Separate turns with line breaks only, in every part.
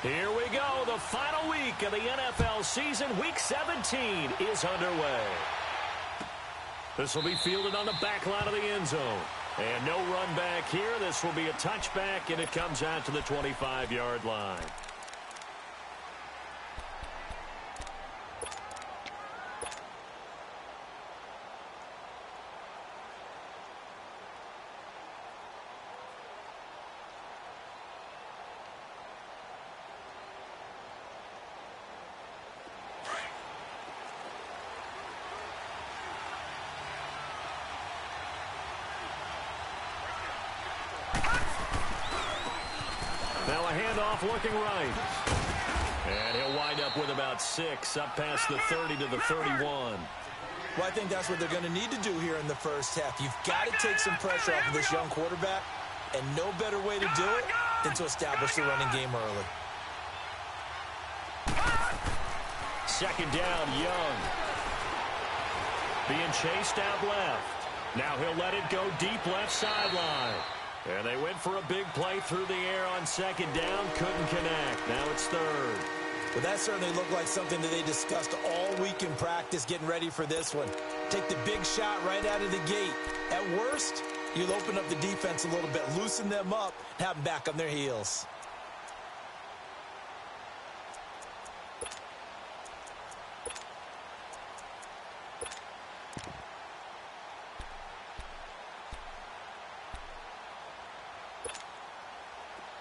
Here we go. The final week of the NFL season. Week 17 is underway. This will be fielded on the back line of the end zone. And no run back here. This will be a touchback, and it comes out to the 25-yard line. Now a handoff looking right. And he'll wind up with about 6, up past the 30 to the 31.
Well, I think that's what they're going to need to do here in the first half. You've got to take some pressure off of this young quarterback, and no better way to do it than to establish the running game early.
Second down, Young. Being chased out left. Now he'll let it go deep left sideline. And they went for a big play through the air on second down. Couldn't connect. Now it's third.
Well, that certainly looked like something that they discussed all week in practice getting ready for this one. Take the big shot right out of the gate. At worst, you'll open up the defense a little bit, loosen them up, have them back on their heels.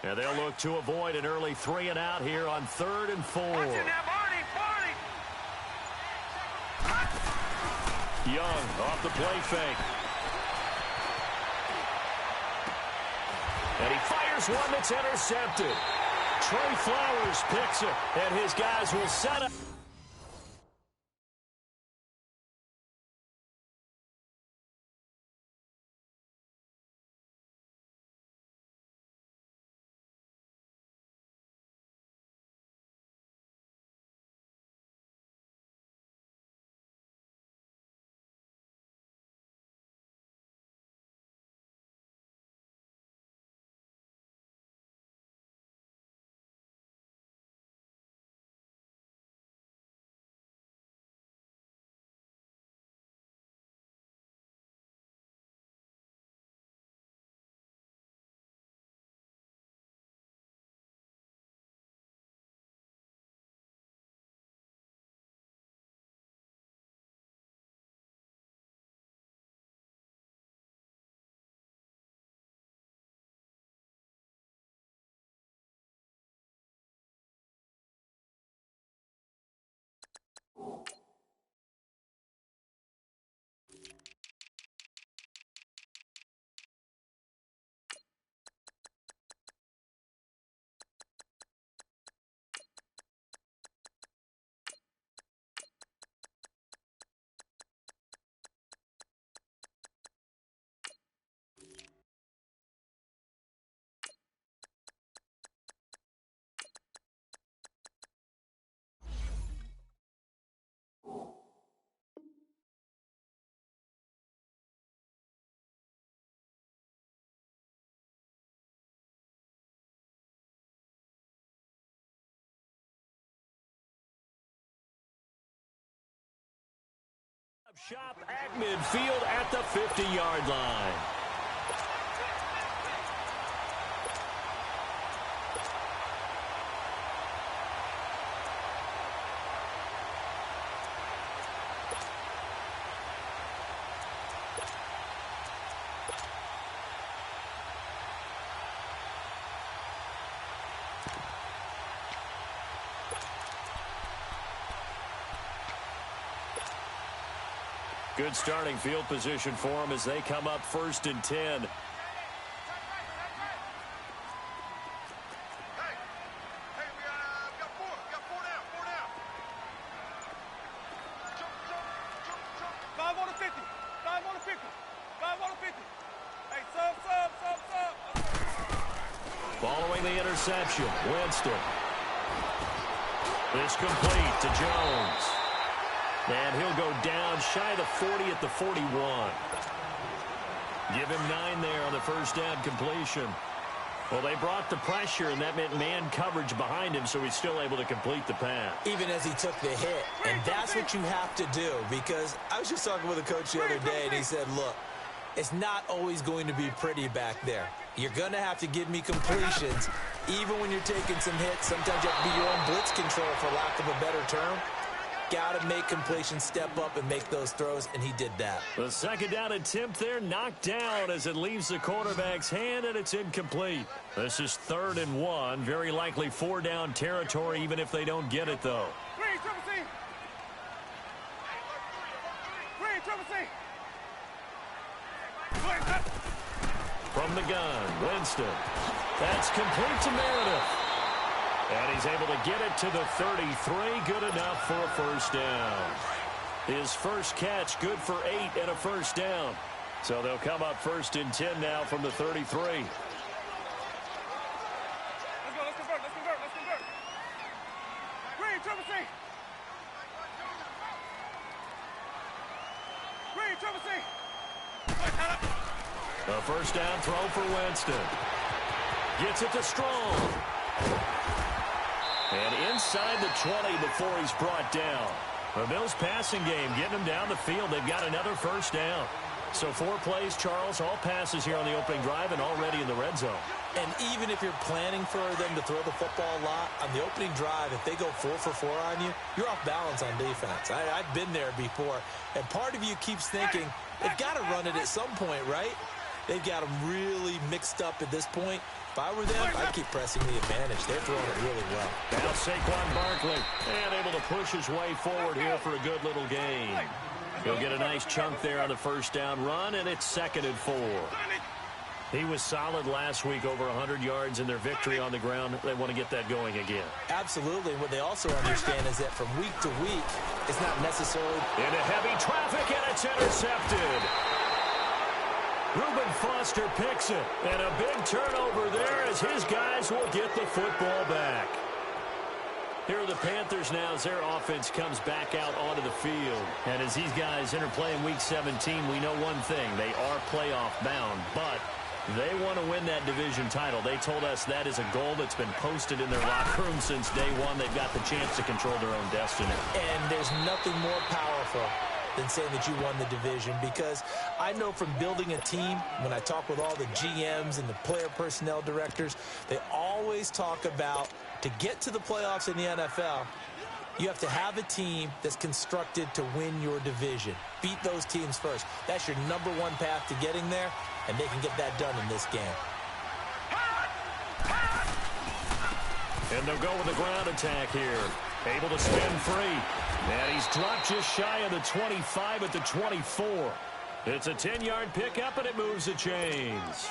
And they'll look to avoid an early 3 and out here on 3rd and 4. Young off the play fake. And he fires one that's intercepted. Trey Flowers picks it, and his guys will set up. Shop at midfield at the 50-yard line. Good starting field position for them as they come up 1st and 10. Following the interception, Winston. This complete to Jones. And he'll go down shy of the 40 at the 41. Give him 9 there on the first down completion. Well, they brought the pressure, and that meant man coverage behind him, so he's still able to complete the pass.
Even as he took the hit. And that's what you have to do, because I was just talking with a coach the other day, and he said, look, it's not always going to be pretty back there. You're going to have to give me completions. Even when you're taking some hits, sometimes you have to be your own blitz control, for lack of a better term. Got to make completions, step up, and make those throws, and he did that.
The second down attempt there knocked down as it leaves the quarterback's hand, and it's incomplete. This is 3rd and 1. Very likely 4-down territory, even if they don't get it, though. From the gun, Winston. That's complete to Meredith. And he's able to get it to the 33. Good enough for a first down. His first catch, good for 8 and a first down. So they'll come up 1st and 10 now from the 33.
Let's convert. Green, Triple C.
A first down throw for Winston. Gets it to Strong. And inside the 20 before he's brought down. The Bills passing game getting them down the field. They've got another first down. So 4 plays, Charles, all passes here on the opening drive and already in the red zone.
And even if you're planning for them to throw the football a lot, on the opening drive, if they go 4 for 4 on you, you're off balance on defense. I've been there before. And part of you keeps thinking, they've got to run it at some point, right? They've got them really mixed up at this point. If I were them, I'd keep pressing the advantage. They're throwing it really well.
Now Saquon Barkley, and able to push his way forward here for a good little gain. He'll get a nice chunk there on the first down run, and it's 2nd and 4. He was solid last week, over 100 yards in their victory on the ground. They want to get that going again.
Absolutely. What they also understand is that from week to week, it's not necessarily...
Into heavy traffic, and it's intercepted. Reuben Foster picks it, and a big turnover there as his guys will get the football back. Here are the Panthers now as their offense comes back out onto the field. And as these guys interplay in Week 17, we know one thing. They are playoff bound, but they want to win that division title. They told us that is a goal that's been posted in their locker room since day one. They've got the chance to control their own destiny.
And there's nothing more powerful than saying that you won the division, because I know from building a team, when I talk with all the GMs and the player personnel directors, they always talk about, to get to the playoffs in the NFL, you have to have a team that's constructed to win your division. Beat those teams first. That's your number one path to getting there, and they can get that done in this game.
And they'll go with the ground attack here. Able to spin free. And he's dropped just shy of the 25 at the 24. It's a 10-yard pickup, and it moves the chains.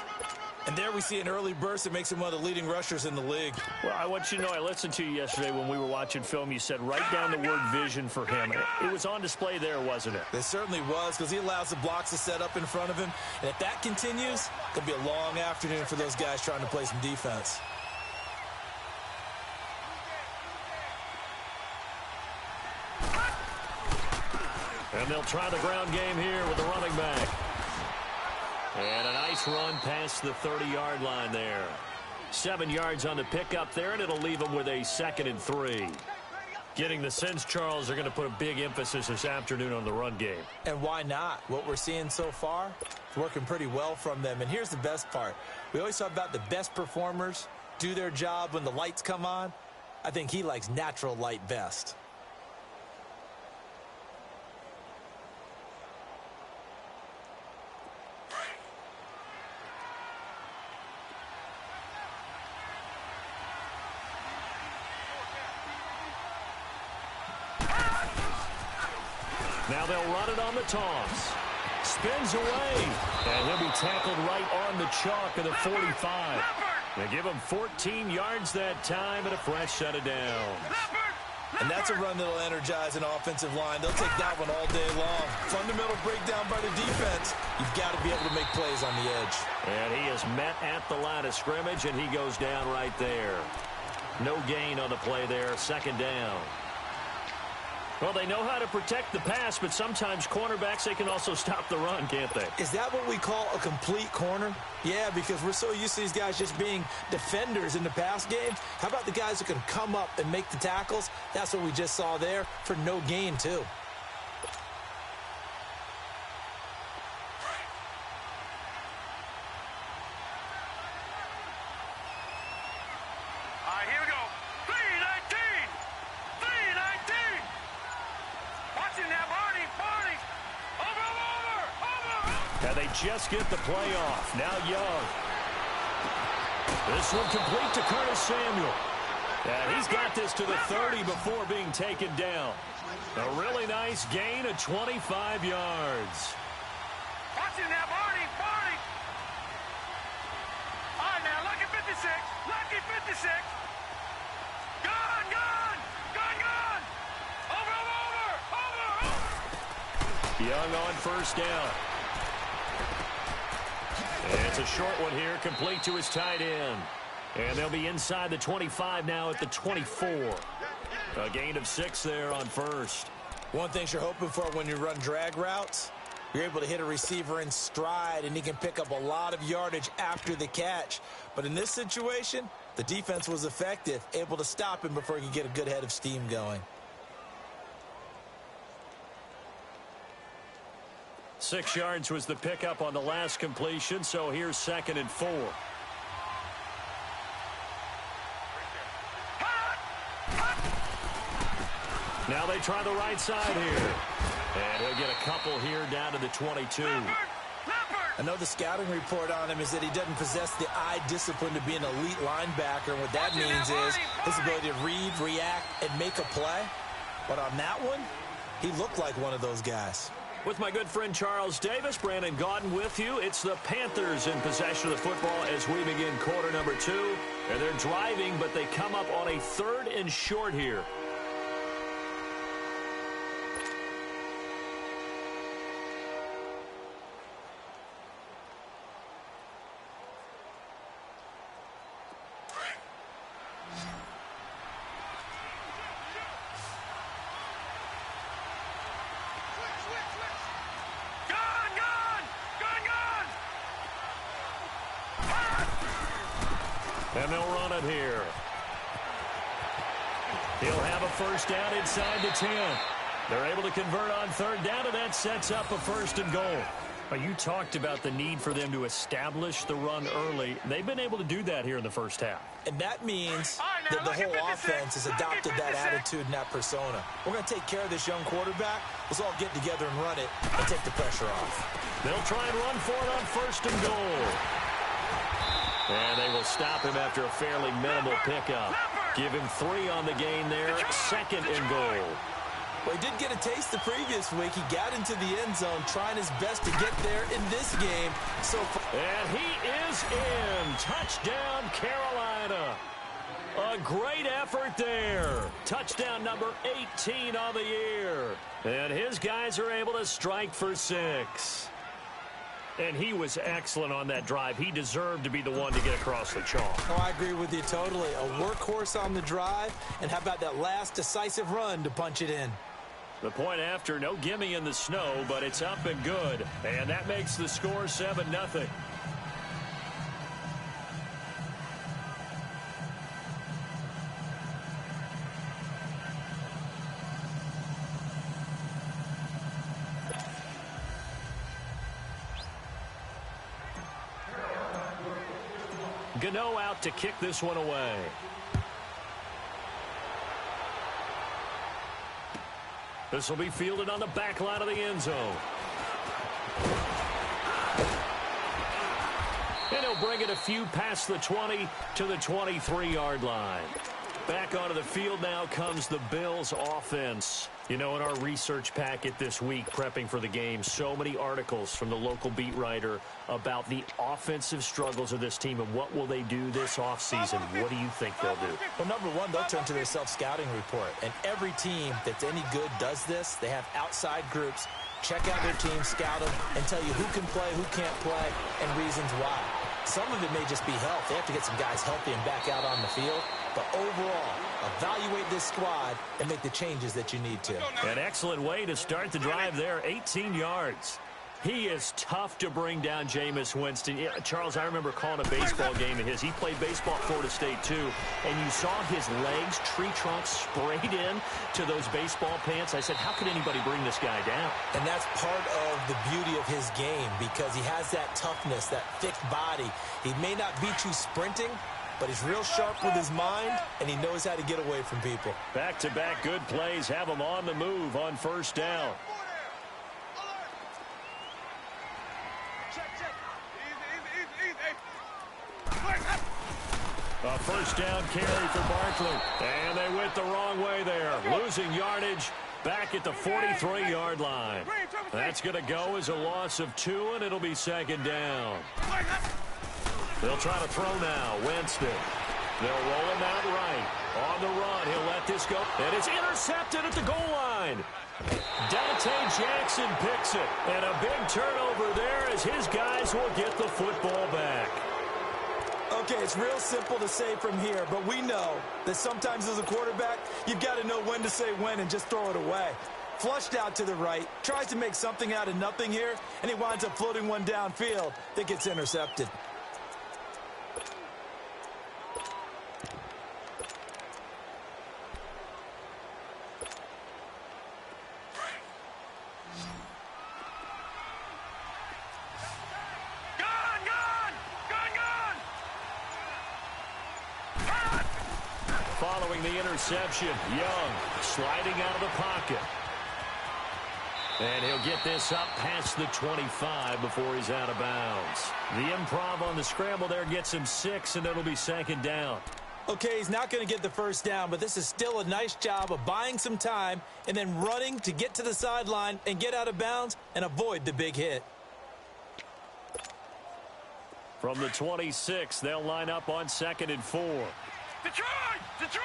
And there we see an early burst that makes him one of the leading rushers in the league.
Well, I want you to know, I listened to you yesterday when we were watching film. You said write down the word vision for him. It was on display there, wasn't it?
It certainly was, because he allows the blocks to set up in front of him. And if that continues, it'll be a long afternoon for those guys trying to play some defense.
And they'll try the ground game here with the running back. And a nice run past the 30-yard line there. 7 yards on the pickup there, and it'll leave them with a 2nd and 3. Getting the sense, Charles, they're going to put a big emphasis this afternoon on the run game.
And why not? What we're seeing so far is working pretty well from them. And here's the best part. We always talk about the best performers do their job when the lights come on. I think he likes natural light best.
Now they'll run it on the toss. Spins away. And he'll be tackled right on the chalk of the 45. They give him 14 yards that time and a fresh set of downs.
And that's a run that'll energize an offensive line. They'll take that one all day long. Fundamental breakdown by the defense. You've got to be able to make plays on the edge.
And he is met at the line of scrimmage, and he goes down right there. No gain on the play there. 2nd down. Well, they know how to protect the pass, but sometimes cornerbacks, they can also stop the run, can't they?
Is that what we call a complete corner? Yeah, because we're so used to these guys just being defenders in the pass game. How about the guys who can come up and make the tackles? That's what we just saw there for no gain, too.
Just get the play off. Now Young. This one complete to Curtis Samuel. And he's got this to the 30 before being taken down. A really nice gain of 25 yards.
Watching now, Barney. All right, now, lucky 56. Lucky 56. Gone. Over.
Young on first down. It's a short one here, complete to his tight end. And they'll be inside the 25 now at the 24. A gain of 6 there on first.
One thing you're hoping for when you run drag routes, you're able to hit a receiver in stride, and he can pick up a lot of yardage after the catch. But in this situation, the defense was effective, able to stop him before he could get a good head of steam going.
6 yards was the pickup on the last completion, so here's 2nd and 4. Now they try the right side here. And he'll get a couple here down to the 22.
I know the scouting report on him is that he doesn't possess the eye discipline to be an elite linebacker. And what that means is his ability to read, react, and make a play. But on that one, he looked like one of those guys.
With my good friend Charles Davis, Brandon Gaudin with you. It's the Panthers in possession of the football as we begin quarter number 2. And they're driving, but they come up on a 3rd and short here. And they'll run it here. He'll have a first down inside the 10. They're able to convert on 3rd down, and that sets up a 1st and goal. You talked about the need for them to establish the run early. They've been able to do that here in the first half.
And that means that the whole offense has adopted that attitude and that persona. We're going to take care of this young quarterback. Let's all get together and run it and take the pressure off.
They'll try and run for it on 1st and goal. And they will stop him after a fairly minimal pickup. Give him 3 on the gain there. 2nd and goal.
Well, he did get a taste the previous week. He got into the end zone trying his best to get there in this game.
And he is in. Touchdown, Carolina. A great effort there. Touchdown number 18 on the year. And his guys are able to strike for 6. And he was excellent on that drive. He deserved to be the one to get across the chalk.
Oh, I agree with you totally. A workhorse on the drive. And how about that last decisive run to punch it in?
The point after, no gimme in the snow, but it's up and good. And that makes the score 7-0. Gano out to kick this one away. This will be fielded on the back line of the end zone. And he'll bring it a few past the 20 to the 23-yard line. Back onto the field now comes the Bills offense. You know, in our research packet this week, prepping for the game, so many articles from the local beat writer about the offensive struggles of this team and what will they do this offseason. What do you think they'll do?
Well, number one, they'll turn to their self-scouting report. And every team that's any good does this. They have outside groups. Check out their team, scout them, and tell you who can play, who can't play, and reasons why. Some of it may just be health. They have to get some guys healthy and back out on the field. But overall, evaluate this squad and make the changes that you need to.
An excellent way to start the drive there, 18 yards. He is tough to bring down, Jameis Winston. Yeah, Charles, I remember calling a baseball game of his. He played baseball at Florida State, too. And you saw his legs, tree trunks sprayed in to those baseball pants. I said, how could anybody bring this guy down?
And that's part of the beauty of his game because he has that toughness, that thick body. He may not beat you sprinting, but he's real sharp with his mind, and he knows how to get away from people.
Back-to-back good plays have him on the move on first down. A first down carry for Barkley. And they went the wrong way there. Losing yardage back at the 43-yard line. That's going to go as a loss of 2, and it'll be second down. They'll try to throw now. Winston. They'll roll him out right. On the run, he'll let this go. And it's intercepted at the goal line. Dante Jackson picks it. And a big turnover there as his guys will get the football back.
Okay, it's real simple to say from here, but we know that sometimes as a quarterback, you've got to know when to say when and just throw it away. Flushed out to the right, tries to make something out of nothing here, and he winds up floating one downfield that gets intercepted.
Following the interception, Young sliding out of the pocket. And he'll get this up past the 25 before he's out of bounds. The improv on the scramble there gets him 6, and it'll be second down.
Okay, he's not going to get the first down, but this is still a nice job of buying some time and then running to get to the sideline and get out of bounds and avoid the big hit.
From the 26, they'll line up on 2nd and 4.
Detroit! Detroit!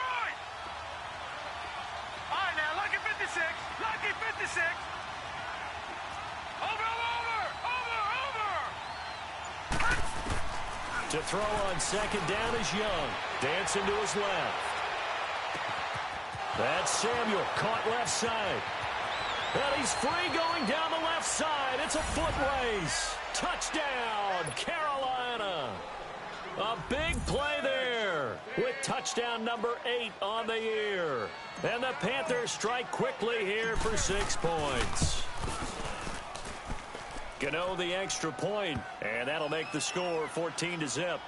All right, now, lucky 56. Lucky 56. Over, over, over!
To throw on second down is Young. Dancing to his left. That's Samuel, caught left side. And he's free going down the left side. It's a foot race. Touchdown, Carolina. A big play there with touchdown number 8 on the year. And the Panthers strike quickly here for 6 points. Gano the extra point, and that'll make the score 14-0.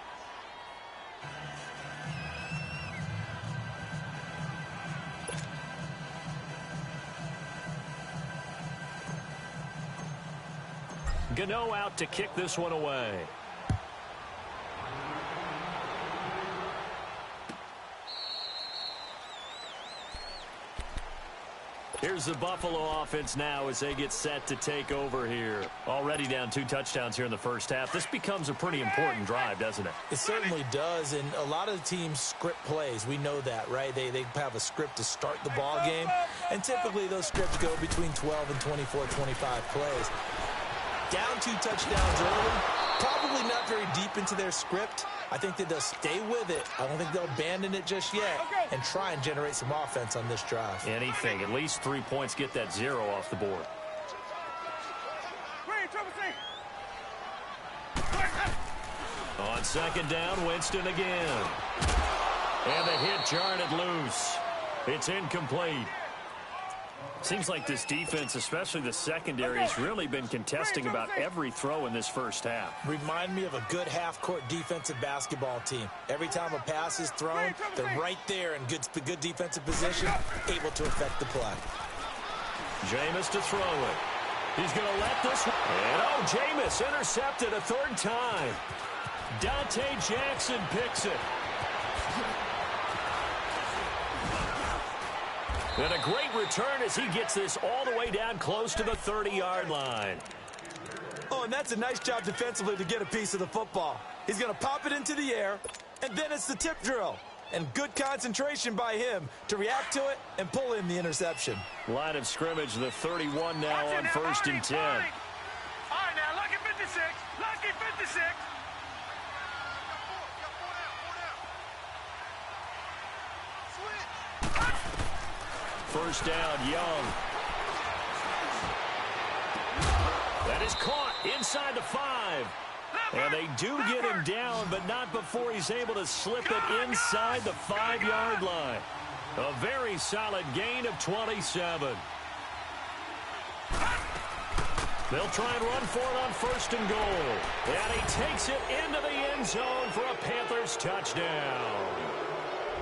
Gano out to kick this one away. Here's the Buffalo offense now as they get set to take over here. Already down 2 touchdowns here in the first half. This becomes a pretty important drive, doesn't it?
It certainly does, and a lot of the teams script plays. We know that, right? They have a script to start the ball game, and typically those scripts go between 12 and 24, 25 plays. Down 2 touchdowns early, probably not very deep into their script. I think that they'll stay with it. I don't think they'll abandon it just yet and try and generate some offense on this drive.
Anything. At least 3 points, get that 0 off the board. On second down, Winston again. And the hit jarred it loose. It's incomplete. Seems like this defense, especially the secondary, has really been contesting about every throw in this first half.
Remind me of a good half-court defensive basketball team. Every time a pass is thrown, they're right there in good defensive position, able to affect the play.
Jameis to throw it. He's going to let this one. And Jameis intercepted a 3rd time. Dante Jackson picks it. And a great return as he gets this all the way down close to the 30-yard line.
Oh, and that's a nice job defensively to get a piece of the football. He's going to pop it into the air, and then it's the tip drill. And good concentration by him to react to it and pull in the interception.
Line of scrimmage, the 31 now on 1st and 10.
All right, now, lucky 56. Lucky 56.
first down. Young. That is caught inside the 5. And they do get him down, but not before he's able to slip it inside the 5-yard line. A very solid gain of 27. They'll try and run for it on first and goal. And he takes it into the end zone for a Panthers touchdown.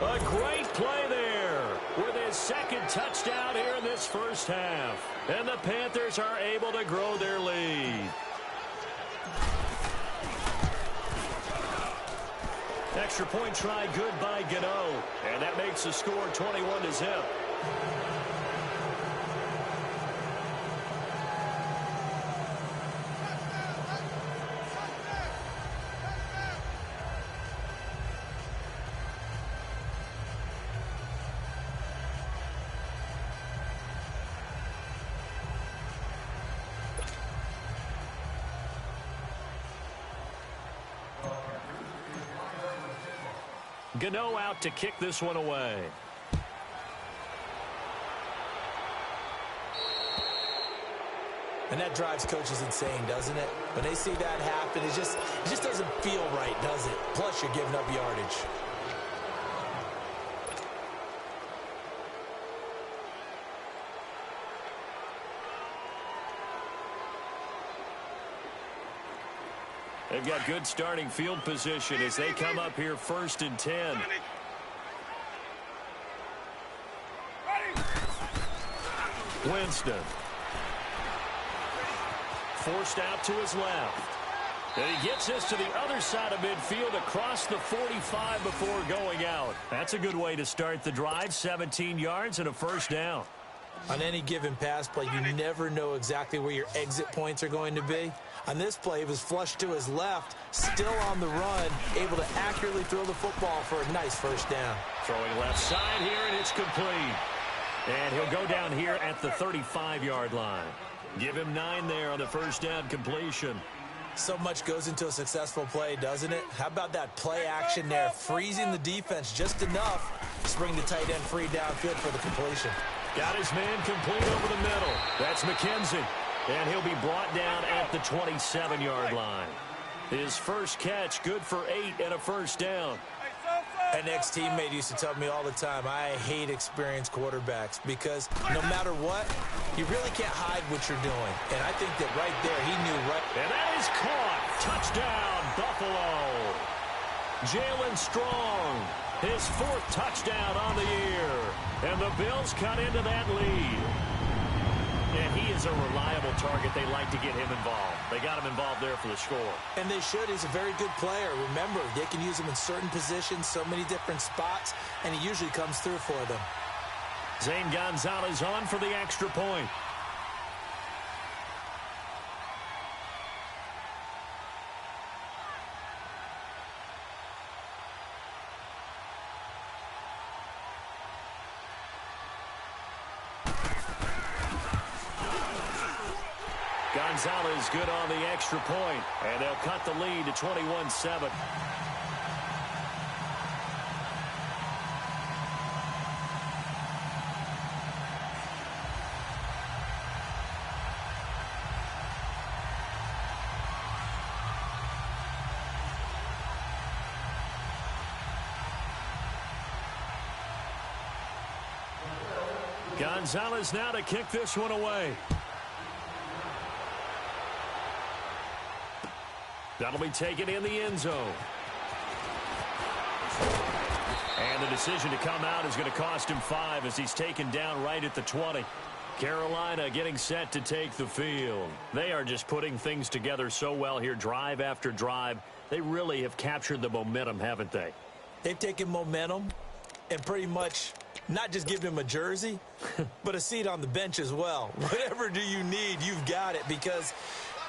A great play there with his second touchdown here in this first half. And the Panthers are able to grow their lead. Extra point try good by Gano. And that makes the score 21-0. Gano out to kick this one away.
And that drives coaches insane, doesn't it? When they see that happen, it just doesn't feel right, does it? Plus, you're giving up yardage.
They've got good starting field position as they come up here 1st and 10. Winston. Forced out to his left. And he gets this to the other side of midfield across the 45 before going out. That's a good way to start the drive. 17 yards and a first down.
On any given pass play, you never know exactly where your exit points are going to be. On this play, he was flushed to his left, still on the run, able to accurately throw the football for a nice first down.
Throwing left side here, and it's complete. And he'll go down here at the 35-yard line. Give him 9 there on the first down completion.
So much goes into a successful play, doesn't it? How about that play action there, freezing the defense just enough to bring the tight end free downfield for the completion.
Got his man complete over the middle. That's McKenzie. And he'll be brought down at the 27-yard line. His first catch, good for 8 and a first down.
An ex-teammate used to tell me all the time, I hate experienced quarterbacks because no matter what, you really can't hide what you're doing. And I think that right there, he knew right.
And that is caught. Touchdown, Buffalo. Jalen Strong, his 4th touchdown on the year. And the Bills cut into that lead. And he is a reliable target. They like to get him involved. They got him involved there for the score.
And they should. He's a very good player. Remember, they can use him in certain positions, so many different spots, and he usually comes through for them.
Zane Gonzalez on for the extra point. Gonzalez good on the extra point, and they'll cut the lead to 21-7. Gonzalez now to kick this one away. That'll be taken in the end zone. And the decision to come out is going to cost him 5 as he's taken down right at the 20. Carolina getting set to take the field. They are just putting things together so well here, drive after drive. They really have captured the momentum, haven't they?
They've taken momentum and pretty much not just given him a jersey, but a seat on the bench as well. Whatever do you need, you've got it, because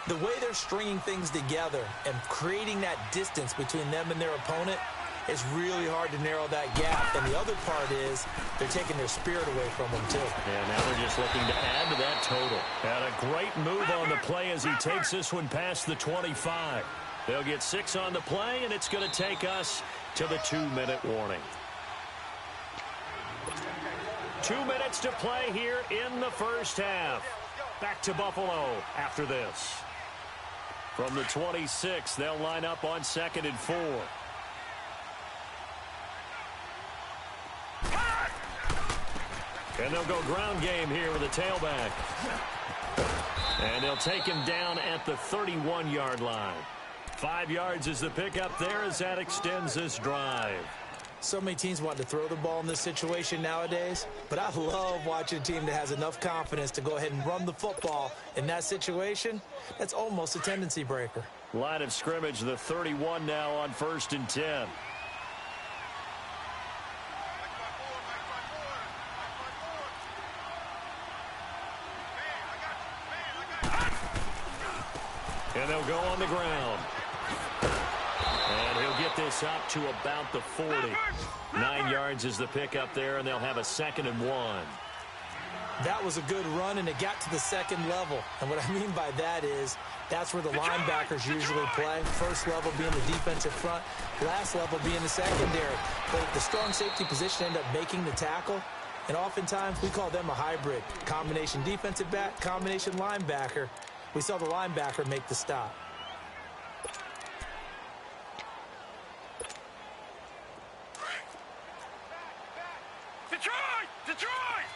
the way they're stringing things together and creating that distance between them and their opponent is really hard to narrow that gap. And the other part is they're taking their spirit away from them, too.
Yeah, now they're just looking to add to that total. And a great move on the play as he takes this one past the 25. They'll get 6 on the play, and it's going to take us to the 2-minute warning. 2 minutes to play here in the first half. Back to Buffalo after this. From the 26, they'll line up on 2nd and 4. And they'll go ground game here with a tailback. And they'll take him down at the 31-yard line. 5 yards is the pickup there as that extends this drive.
So many teams want to throw the ball in this situation nowadays, but I love watching a team that has enough confidence to go ahead and run the football in that situation. That's almost a tendency breaker.
Line of scrimmage, the 31 now on 1st and 10. And they'll go on the ground. And he'll get this up to about the 40. 9 yards is the pickup there, and they'll have a 2nd and 1.
That was a good run, and it got to the 2nd level. And what I mean by that is that's where the linebackers usually play. First level being the defensive front, last level being the secondary. But the strong safety position ended up making the tackle. And oftentimes we call them a hybrid. Combination defensive back, combination linebacker. We saw the linebacker make the stop.
Detroit! Detroit!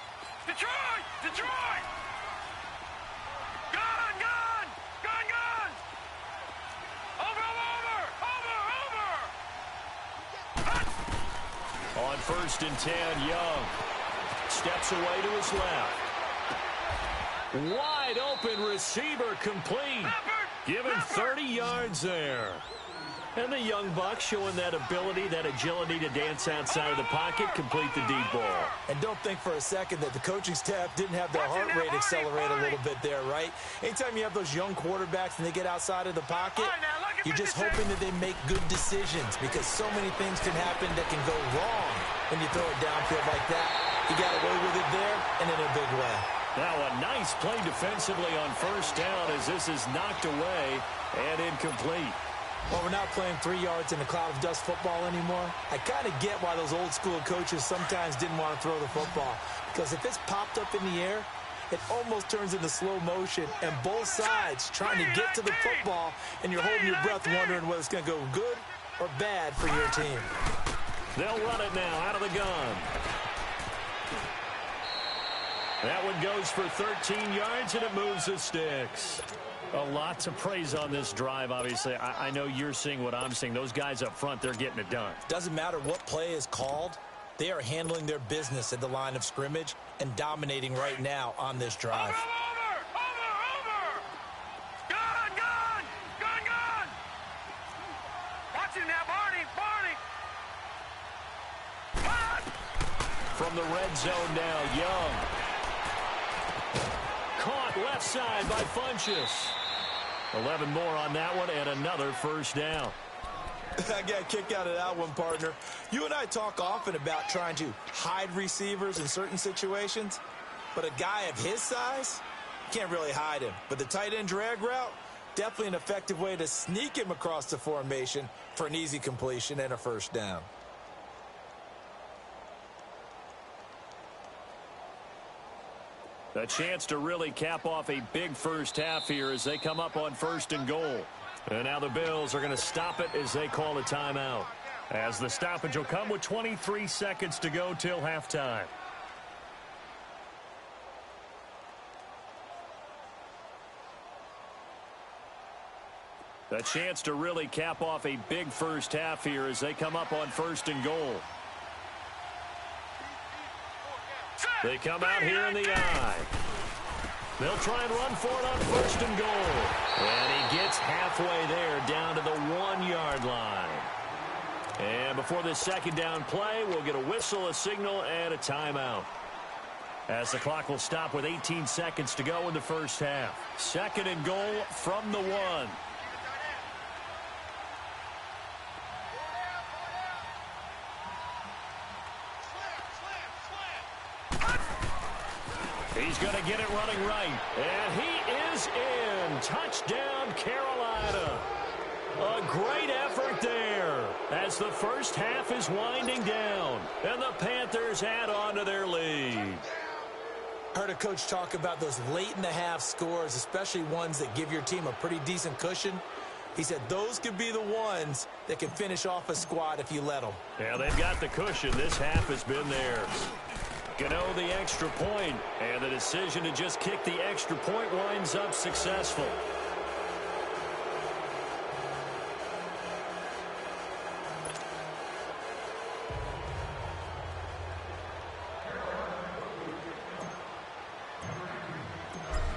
Detroit! Detroit! Gun! Gun! Gun! Gun! Over! Over! Over!
On 1st and 10, Young steps away to his left. Wide open receiver complete. Given 30 yards there. And the young buck showing that ability, that agility to dance outside of the pocket, complete the deep ball.
And don't think for a second that the coaching staff didn't have their heart rate accelerate a little bit there, right? Anytime you have those young quarterbacks and they get outside of the pocket, you're just hoping that they make good decisions because so many things can happen that can go wrong when you throw it downfield like that. You got away with it there and in a big way.
Now a nice play defensively on 1st down as this is knocked away and incomplete.
Well, we're not playing 3 yards in a cloud of dust football anymore. I kind of get why those old school coaches sometimes didn't want to throw the football. Because if it's popped up in the air, it almost turns into slow motion. And both sides trying to get to the football, and you're holding your breath wondering whether it's going to go good or bad for your team.
They'll run it now out of the gun. That one goes for 13 yards, and it moves the sticks. A lot to praise on this drive, obviously. I know you're seeing what I'm seeing. Those guys up front, they're getting it done.
Doesn't matter what play is called. They are handling their business at the line of scrimmage and dominating right now on this drive.
Over! Gun! Gun! Gun! Gun! Watch it now, Barney!
From the red zone now, Young. Caught left side by Funchess. 11 more on that one and another 1st down.
I got a kick out of that one, partner. You and I talk often about trying to hide receivers in certain situations, but a guy of his size, you can't really hide him. But the tight end drag route, definitely an effective way to sneak him across the formation for an easy completion and a 1st down.
A chance to really cap off a big first half here as they come up on 1st and goal. And now the Bills are going to stop it as they call a timeout. As the stoppage will come with 23 seconds to go till halftime. A chance to really cap off a big first half here as they come up on 1st and goal. They come out here in the eye. They'll try and run for it on 1st and goal. And he gets halfway there down to the 1-yard line. And before this 2nd down play, we'll get a whistle, a signal, and a timeout. As the clock will stop with 18 seconds to go in the first half. 2nd and goal from the 1. He's going to get it running right. And he is in. Touchdown, Carolina. A great effort there as the first half is winding down. And the Panthers add on to their lead.
Heard a coach talk about those late-in-the-half scores, especially ones that give your team a pretty decent cushion. He said those could be the ones that can finish off a squad if you let them.
Yeah, they've got the cushion. This half has been theirs. Gano the extra point, and the decision to just kick the extra point winds up successful.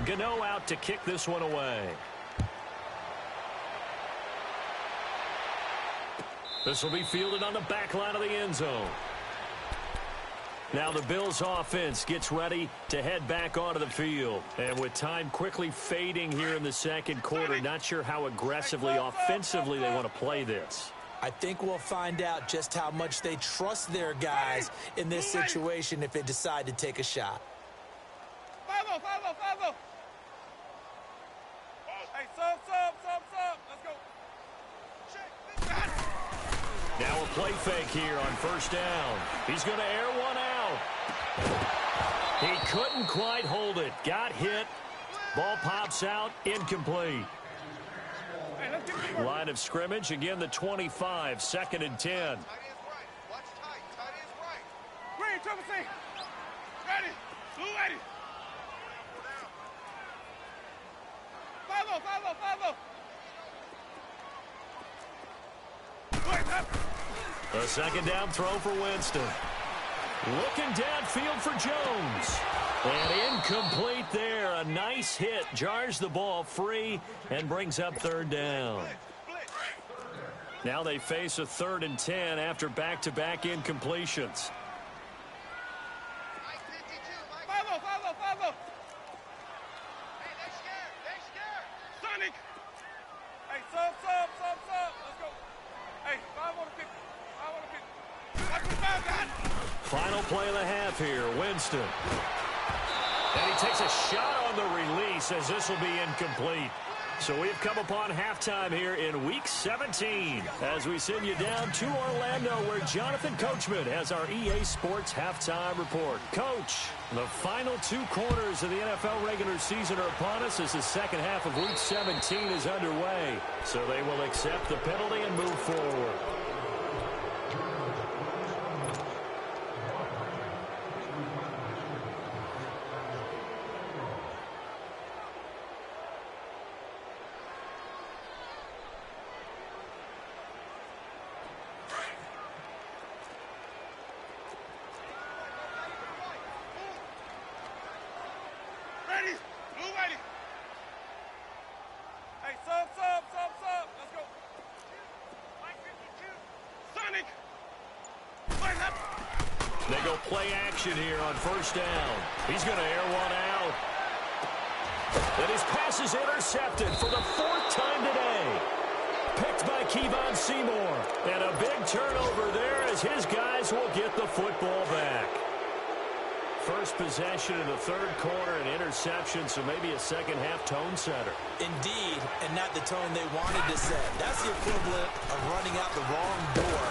Gano out to kick this one away. This will be fielded on the back line of the end zone. Now the Bills offense gets ready to head back onto the field. And with time quickly fading here in the second quarter, not sure how aggressively, offensively they want to play this.
I think we'll find out just how much they trust their guys in this situation if they decide to take a shot.
5-0, 5-0, 5-0. Hey, sub. Let's go.
Now a play fake here on first down. He's going to air one out. He couldn't quite hold it. Got hit. Ball pops out. Incomplete. Line of scrimmage. Again, the 25. 2nd and 10.
Tight is right. Watch tight. Tight is right. Green, triple C. Ready. Blue ready. 5-0.
A second down throw for Winston. Looking downfield for Jones. And incomplete there. A nice hit. Jars the ball free and brings up 3rd down. Now they face a 3rd and 10 after back-to-back incompletions.
5-0. Hey, they scared. Sonic. Hey, sub. Let's go. Hey, 5 on the 50. Watch the foul, God.
Final play of the half here. Winston. And he takes a shot on the release as this will be incomplete. So we've come upon halftime here in Week 17 as we send you down to Orlando where Jonathan Coachman has our EA Sports Halftime Report. Coach, the final 2 quarters of the NFL regular season are upon us as the second half of Week 17 is underway. So they will accept the penalty and move forward. They go play action here on first down. He's going to air one out. And his pass is intercepted for the 4th time today. Picked by Kevon Seymour. And a big turnover there as his guys will get the football back. First possession in the 3rd quarter, an interception, so maybe a second-half tone setter.
Indeed, and not the tone they wanted to set. That's the equivalent of running out the wrong door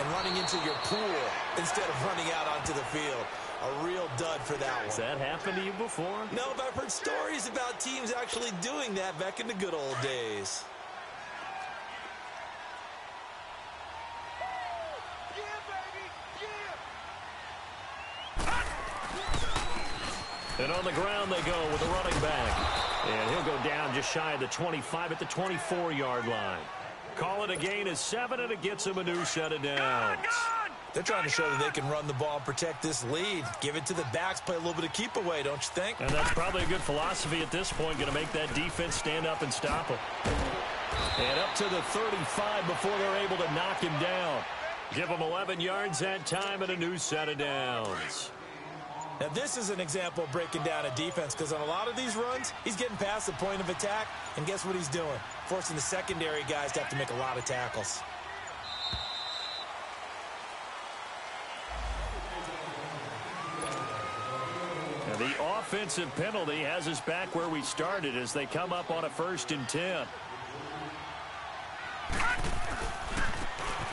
and running into your pool instead of running out onto the field. A real dud for that one.
Has that happened to you before?
No, but I've heard stories about teams actually doing that back in the good old days.
And on the ground they go with the running back. And he'll go down just shy of the 25 at the 24-yard line. Call it a gain of 7, and it gets him a new set of downs.
They're trying to show that they can run the ball and protect this lead. Give it to the backs, play a little bit of keep away, don't you think?
And that's probably a good philosophy at this point, going to make that defense stand up and stop him. And up to the 35 before they're able to knock him down. Give him 11 yards that time and a new set of downs.
Now, this is an example of breaking down a defense because on a lot of these runs, he's getting past the point of attack, and guess what he's doing? Forcing the secondary guys to have to make a lot of tackles.
And the offensive penalty has us back where we started as they come up on a 1st and 10.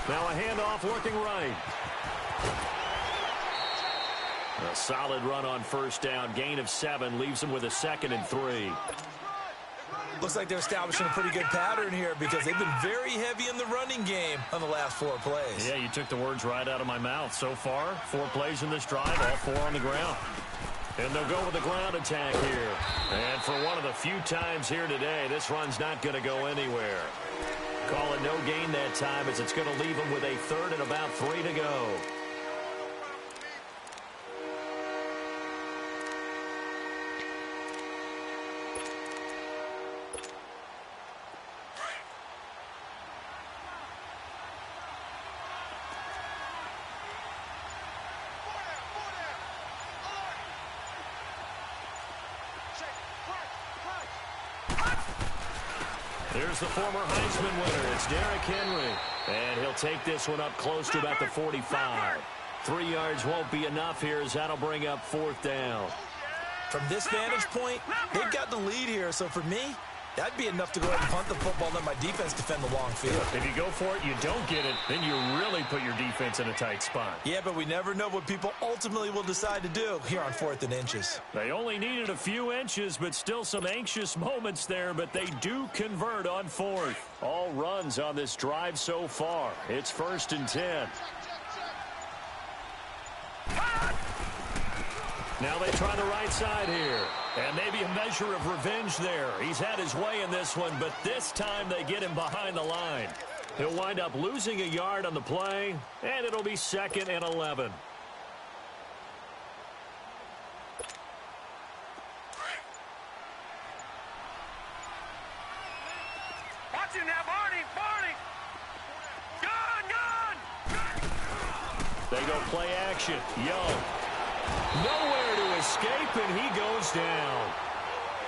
Now a handoff working right. A solid run on first down. Gain of 7 leaves them with a 2nd and 3.
Looks like they're establishing a pretty good pattern here because they've been very heavy in the running game on the last 4 plays.
Yeah, you took the words right out of my mouth. So far, 4 plays in this drive, all 4 on the ground. And they'll go with the ground attack here. And for one of the few times here today, this run's not going to go anywhere. Call it no gain that time as it's going to leave them with a 3rd and about 3 to go. Here's the former Heisman winner. It's Derrick Henry. And he'll take this one up close to about the 45. 3 yards won't be enough here as that'll bring up 4th down.
From this vantage point, they've got the lead here. So for me, that'd be enough to go ahead and punt the football and let my defense defend the long field.
If you go for it, you don't get it, then you really put your defense in a tight spot.
Yeah, but we never know what people ultimately will decide to do here on 4th and inches.
They only needed a few inches, but still some anxious moments there, but they do convert on 4th. All runs on this drive so far. It's 1st and 10. Now they try the right side here. And maybe a measure of revenge there. He's had his way in this one, but this time they get him behind the line. He'll wind up losing a yard on the play, and it'll be 2nd and 11.
Watch him now, Barney! Gone!
They go play action. Young. Nowhere to escape, and he goes down.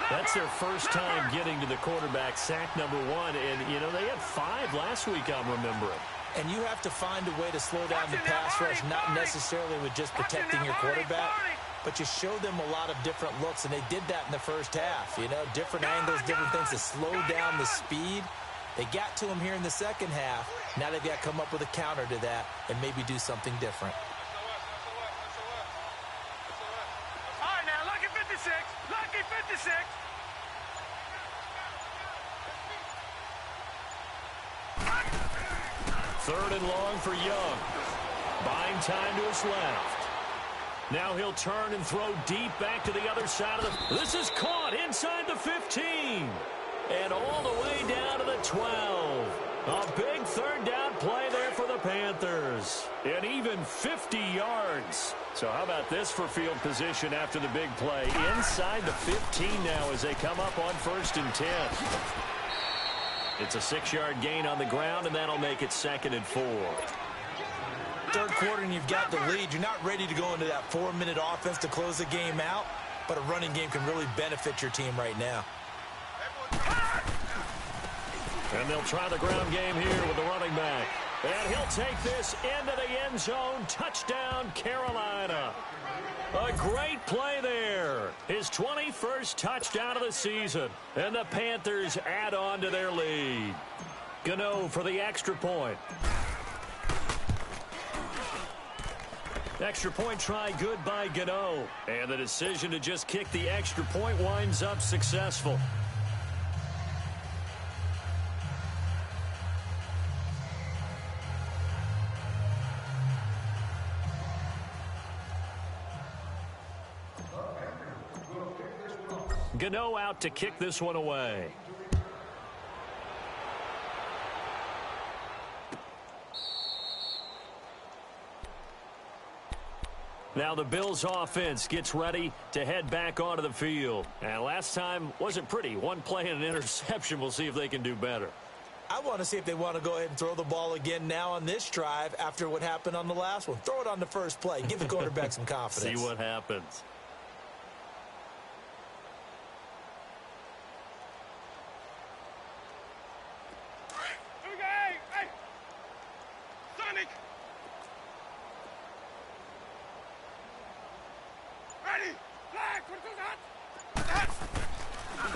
That's their first time getting to the quarterback, sack number 1. And, you know, they had 5 last week, I'm remembering.
And you have to find a way to slow down the pass rush, not necessarily with just protecting your quarterback, but you show them a lot of different looks, and they did that in the first half. You know, different angles, different things to slow down the speed. They got to him here in the second half. Now they've got to come up with a counter to that and maybe do something different.
Lucky 56.
3rd and long for Young. Buying time to his left. Now he'll turn and throw deep back to the other side of the... This is caught inside the 15. And all the way down to the 12. A big 3rd down play there for the Panthers. And even 50 yards. So how about this for field position after the big play? Inside the 15 now as they come up on 1st and 10. It's a 6-yard gain on the ground, and that'll make it 2nd and 4.
3rd quarter, and you've got the lead. You're not ready to go into that 4-minute offense to close the game out, but a running game can really benefit your team right now.
And they'll try the ground game here with the running back. And he'll take this into the end zone. Touchdown, Carolina. A great play there. His 21st touchdown of the season. And the Panthers add on to their lead. Gano for the extra point. Extra point try good by Gano. And the decision to just kick the extra point winds up successful. Gano out to kick this one away. Now the Bills offense gets ready to head back onto the field. And last time wasn't pretty. One play and an interception. We'll see if they can do better.
I want to see if they want to go ahead and throw the ball again now on this drive after what happened on the last one. Throw it on the first play. Give the quarterback some confidence.
See what happens.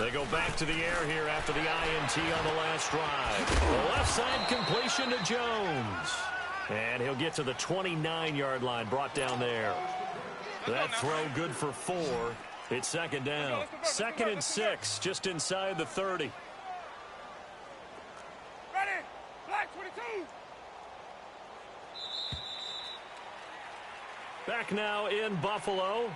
They go back to the air here after the INT on the last drive. The left side completion to Jones. And he'll get to the 29-yard line, brought down there. That throw good for 4. It's second down. Second and 6, just inside the 30.
Ready? Black 22.
Back now in Buffalo.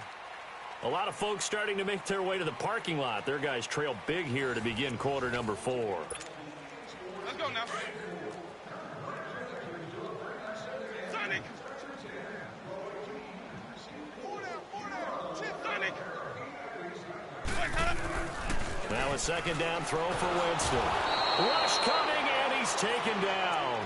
A lot of folks starting to make their way to the parking lot. Their guys trail big here to begin quarter number 4.
Let's go now. Sonic. 4 down. Chip Sonic.
Now a second down throw for Winston. Rush coming, and he's taken down.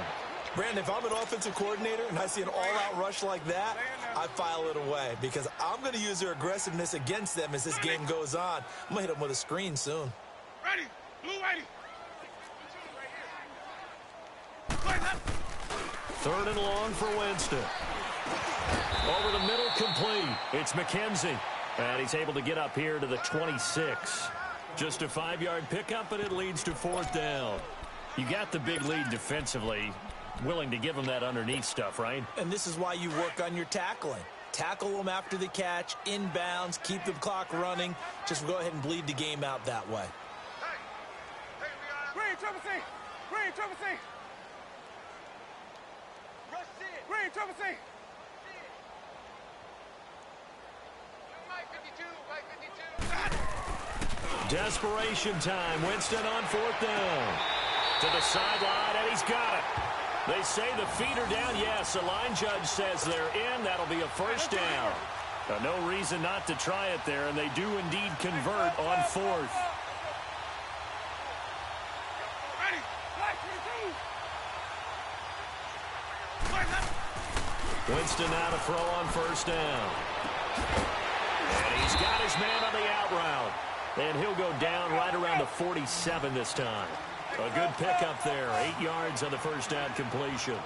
Brandon, if I'm an offensive coordinator and I see an all-out rush like that, I file it away because I'm going to use their aggressiveness against them as this game goes on. I'm going to hit them with a screen soon.
Ready. Blue ready.
Third and long for Winston. Over the middle, complete. It's McKenzie. And he's able to get up here to the 26. Just a 5-yard pickup, and it leads to 4th down. You got the big lead defensively. Willing to give them that underneath stuff, right?
And this is why you work on your tackling. Tackle them after the catch, inbounds, keep the clock running. Just go ahead and bleed the game out that way.
Green, Trevor C. Green, Trevor C. Green, Trevor C.
Desperation time. Winston on 4th down. To the sideline, and he's got it. They say the feet are down. Yes, the line judge says they're in. That'll be a first down. No reason not to try it there, and they do indeed convert on 4th. Winston now to throw on 1st down. And he's got his man on the out route. And he'll go down right around the 47 this time. A good pickup there. 8 yards on the first down completion.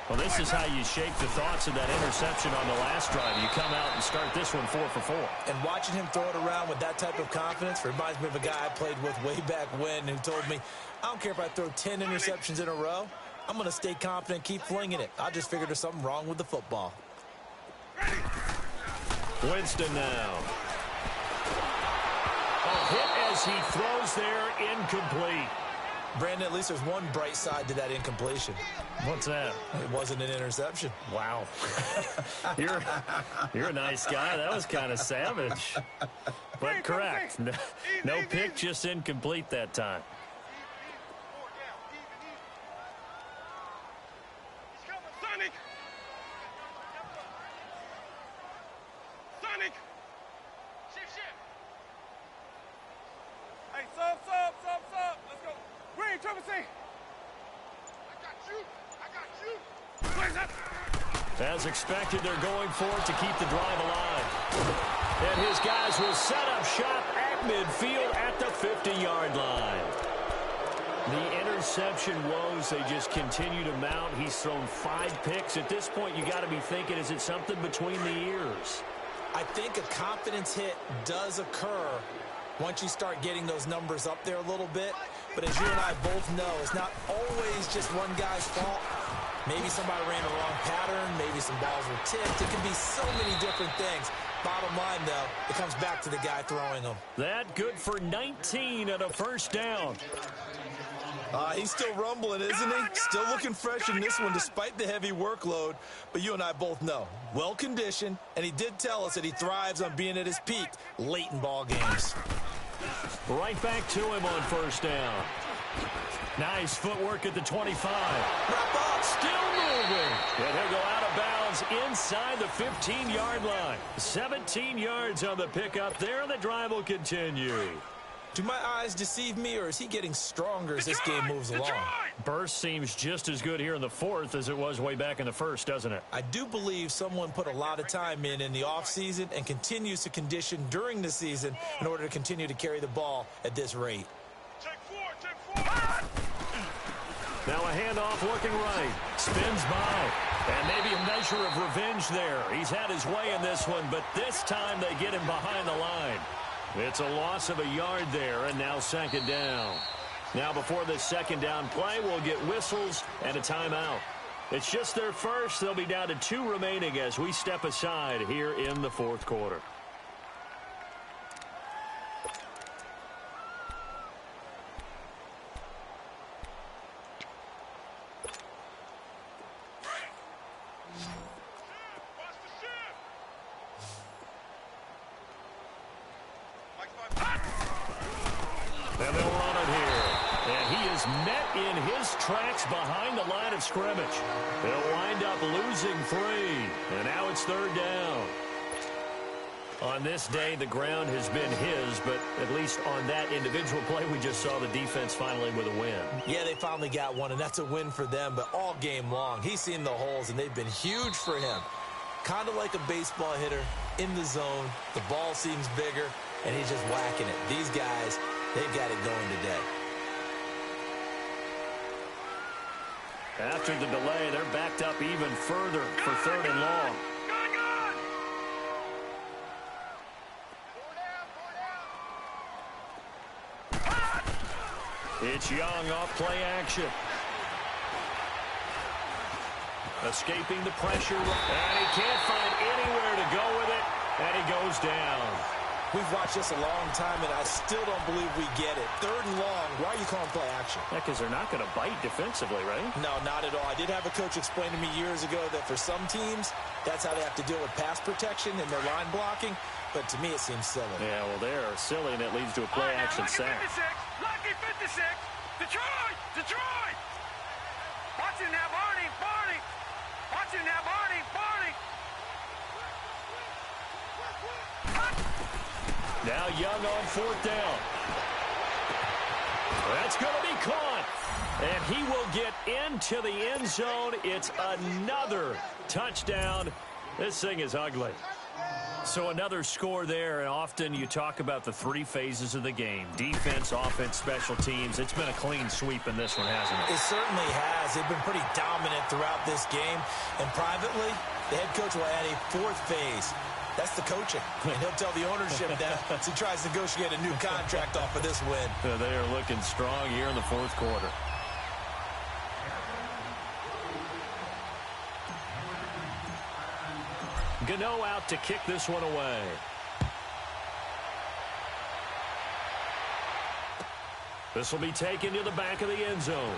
Well, this is how you shake the thoughts of that interception on the last drive. You come out and start this one 4 for 4.
And watching him throw it around with that type of confidence reminds me of a guy I played with way back when who told me, I don't care if I throw 10 interceptions in a row. I'm going to stay confident, keep flinging it. I just figured there's something wrong with the football.
Winston now. A hit as he throws there, incomplete.
Brandon, at least there's one bright side to that incompletion.
What's that?
It wasn't an interception.
Wow. You're a nice guy. That was kind of savage. But correct. No pick, just incomplete that time.
Sonic. Sonic. Shift. Hey, sub. Let's go. Green, Trevor C. I got you. Plays up.
As expected, they're going for it to keep the drive alive. And his guys will set up shop at midfield at the 50-yard line. The interception woes, they just continue to mount. He's thrown 5 picks. At this point, you got to be thinking, is it something between the ears?
I think a confidence hit does occur once you start getting those numbers up there a little bit. But as you and I both know, it's not always just one guy's fault. Maybe somebody ran the wrong pattern. Maybe some balls were tipped. It can be so many different things. Bottom line, though, it comes back to the guy throwing them.
That good for 19 and a first down.
He's still rumbling, isn't he? Still looking fresh in this one despite the heavy workload. But you and I both know, well-conditioned, and he did tell us that he thrives on being at his peak late in ball games.
Right back to him on first down. Nice footwork at the 25.
Wrap up.
Still moving. And he'll go out of bounds inside the 15-yard line. 17 yards on the pickup there, and the drive will continue.
Do my eyes deceive me, or is he getting stronger as this game moves along?
Burst seems just as good here in the 4th as it was way back in the 1st, doesn't it?
I do believe someone put a lot of time in the offseason and continues to condition during the season in order to continue to carry the ball at this rate.
Take 4.
Now a handoff looking right. Spins by. And maybe a measure of revenge there. He's had his way in this one, but this time they get him behind the line. It's a loss of a yard there, and now second down. Now before this second down play, we'll get whistles and a timeout. It's just their first. They'll be down to 2 remaining as we step aside here in the fourth quarter. And they'll run it here. And he is met in his tracks behind the line of scrimmage. They'll wind up losing 3. And now it's 3rd down. On this day, the ground has been his, but at least on that individual play, we just saw the defense finally with a win.
Yeah, they finally got one, and that's a win for them, but all game long, he's seen the holes, and they've been huge for him. Kind of like a baseball hitter in the zone. The ball seems bigger, and he's just whacking it. These guys, they've got it going today.
After the delay, they're backed up even further for 3rd and long. It's Young off play action. Escaping the pressure, and he can't find anywhere to go with it, and he goes down.
We've watched this a long time, and I still don't believe we get it. 3rd and long, why are you calling play action?
Yeah, because they're not going to bite defensively, right?
No, not at all. I did have a coach explain to me years ago that for some teams, that's how they have to deal with pass protection and their line blocking, but to me it seems silly.
Yeah, well, they're silly, and it leads to a play action sack.
Lucky 56, Detroit, Detroit! Watch it now, Barney, Barney! Watch it now, Barney, Barney!
Now Young on 4th down. That's going to be caught. And he will get into the end zone. It's another touchdown. This thing is ugly. So another score there, and often you talk about the 3 phases of the game. Defense, offense, special teams. It's been a clean sweep in this one, hasn't it?
It certainly has. They've been pretty dominant throughout this game. And privately, the head coach will add a 4th phase. That's the coaching. And he'll tell the ownership that as he tries to negotiate a new contract off of this win.
They are looking strong here in the fourth quarter. Gano out to kick this one away. This will be taken to the back of the end zone.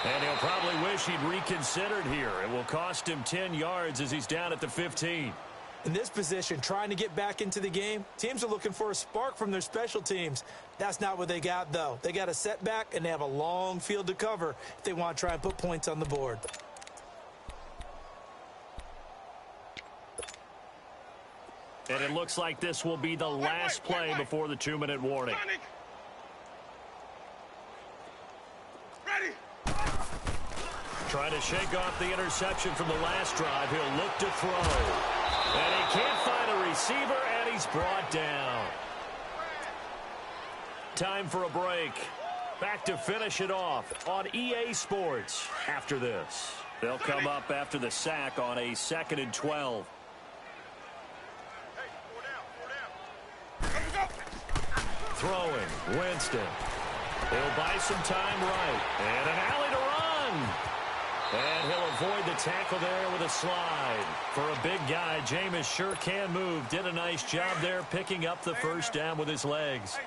And he'll probably wish he'd reconsidered here. It will cost him 10 yards as he's down at the 15.
In this position, trying to get back into the game, teams are looking for a spark from their special teams. That's not what they got, though. They got a setback, and they have a long field to cover if they want to try and put points on the board.
And it looks like this will be the last play before the 2-minute warning.
Ready?
Trying to shake off the interception from the last drive. He'll look to throw. And he can't find a receiver, and he's brought down. Time for a break. Back to finish it off on EA Sports after this. They'll come up after the sack on a 2nd and 12. Throwing, Winston. He'll buy some time right. And an alley to run. And he'll avoid the tackle there with a slide. For a big guy, Jameis sure can move. Did a nice job there picking up the first down with his legs.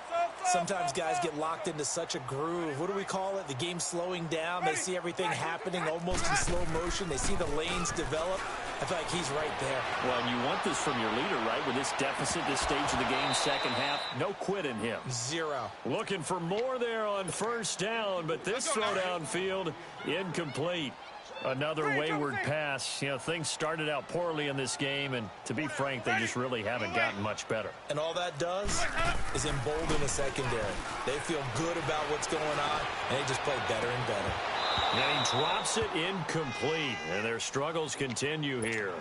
Sometimes guys get locked into such a groove. What do we call it? The game's slowing down. They see everything happening almost in slow motion. They see the lanes develop. I feel like he's right there.
Well, and you want this from your leader, right? With this deficit, this stage of the game, second half, no quit in him.
0.
Looking for more there on first down, but this throw downfield, incomplete. Another wayward pass. You know, things started out poorly in this game, and to be frank, they just really haven't gotten much better.
And all that does is embolden the secondary. They feel good about what's going on, and they just play better and better.
And he drops it incomplete, and their struggles continue here.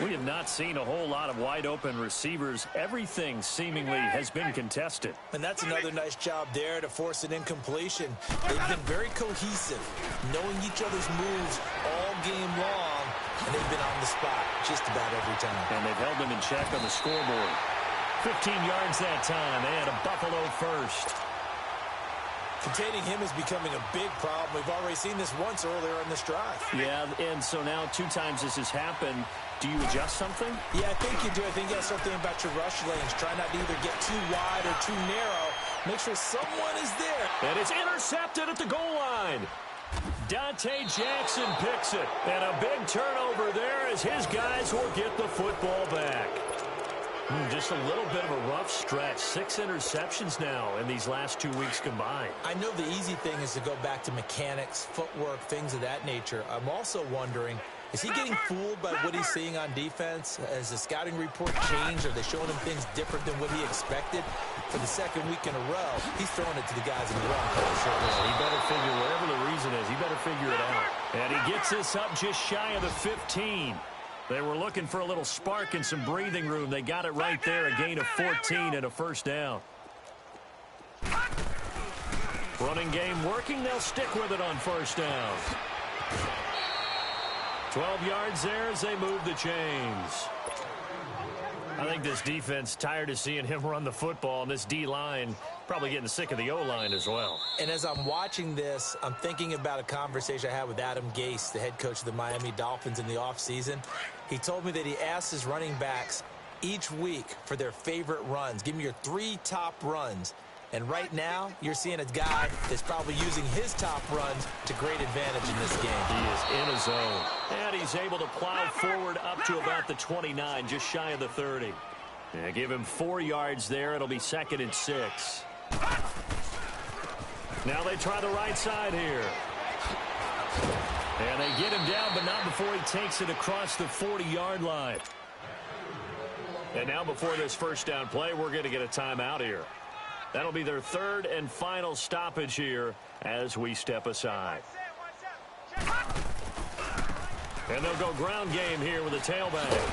We have not seen a whole lot of wide-open receivers. Everything seemingly has been contested.
And that's another nice job there to force an incompletion. They've been very cohesive, knowing each other's moves all game long, and they've been on the spot just about every time.
And they've held them in check on the scoreboard. 15 yards that time, and a Buffalo first.
Containing him is becoming a big problem. We've already seen this once earlier in this drive.
Yeah, and so now 2 times this has happened. Do you adjust something?
Yeah, I think you do. I think you got to start thinking about your rush lanes. Try not to either get too wide or too narrow. Make sure someone is there.
And it's intercepted at the goal line. Dante Jackson picks it. And a big turnover there as his guys will get the football back. Just a little bit of a rough stretch. 6 interceptions now in these last 2 weeks combined.
I know the easy thing is to go back to mechanics, footwork, things of that nature. I'm also wondering, is he getting fooled by what he's seeing on defense? Has the scouting report changed? Are they showing him things different than what he expected? For the second week in a row, he's throwing it to the guys in the wrong place.
He better figure, whatever the reason is, he better figure it out. And he gets this up just shy of the 15. They were looking for a little spark and some breathing room. They got it right there, a gain of 14 and a first down. Running game working. They'll stick with it on first down. 12 yards there as they move the chains. I think this defense tired of seeing him run the football, and this D-line probably getting sick of the O-line as well.
And as I'm watching this, I'm thinking about a conversation I had with Adam Gase, the head coach of the Miami Dolphins in the offseason. He told me that he asked his running backs each week for their favorite runs. Give me your 3 top runs. And right now, you're seeing a guy that's probably using his top runs to great advantage in this game.
He is in his zone. And he's able to plow forward up to about the 29, just shy of the 30. Yeah, give him 4 yards there. It'll be 2nd and 6. Now they try the right side here. And they get him down, but not before he takes it across the 40-yard line. And now before this first down play, we're going to get a timeout here. That'll be their 3rd and final stoppage here as we step aside. And they'll go ground game here with a tailback.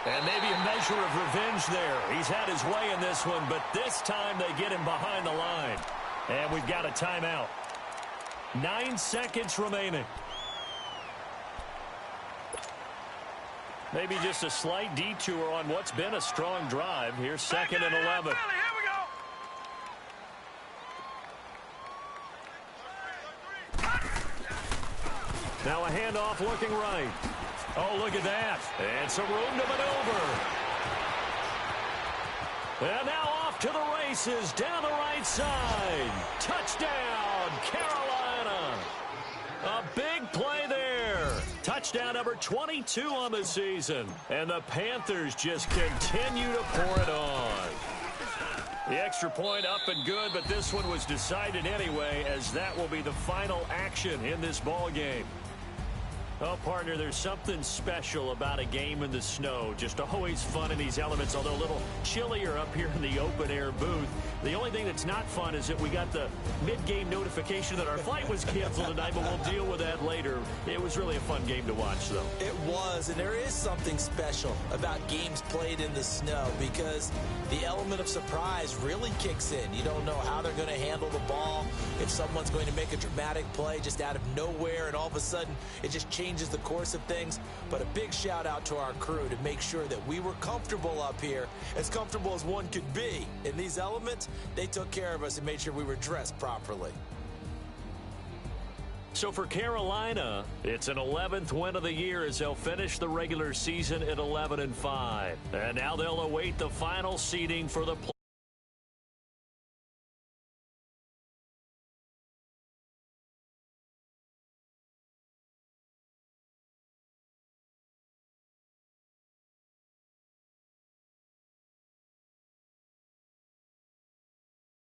And maybe a measure of revenge there. He's had his way in this one, but this time they get him behind the line. And we've got a timeout. 9 seconds remaining. Maybe just a slight detour on what's been a strong drive. Here's 2nd and 11. Now a handoff looking right. Oh, look at that. And some room to maneuver. And now off to the races down the right side. Touchdown, Carolina. A big play there. Touchdown number 22 on the season. And the Panthers just continue to pour it on. The extra point up and good, but this one was decided anyway, as that will be the final action in this ball game. Oh, partner, there's something special about a game in the snow. Just always fun in these elements, although a little chillier up here in the open-air booth. The only thing that's not fun is that we got the mid-game notification that our flight was canceled tonight, but we'll deal with that later. It was really a fun game to watch, though.
It was, and there is something special about games played in the snow because the element of surprise really kicks in. You don't know how they're going to handle the ball, if someone's going to make a dramatic play just out of nowhere, and all of a sudden it just changes the course of things. But a big shout out to our crew to make sure that we were comfortable up here, as comfortable as one could be. In these elements, they took care of us and made sure we were dressed properly.
So for Carolina, it's an 11th win of the year as they'll finish the regular season at 11-5. And now they'll await the final seeding for the playoffs.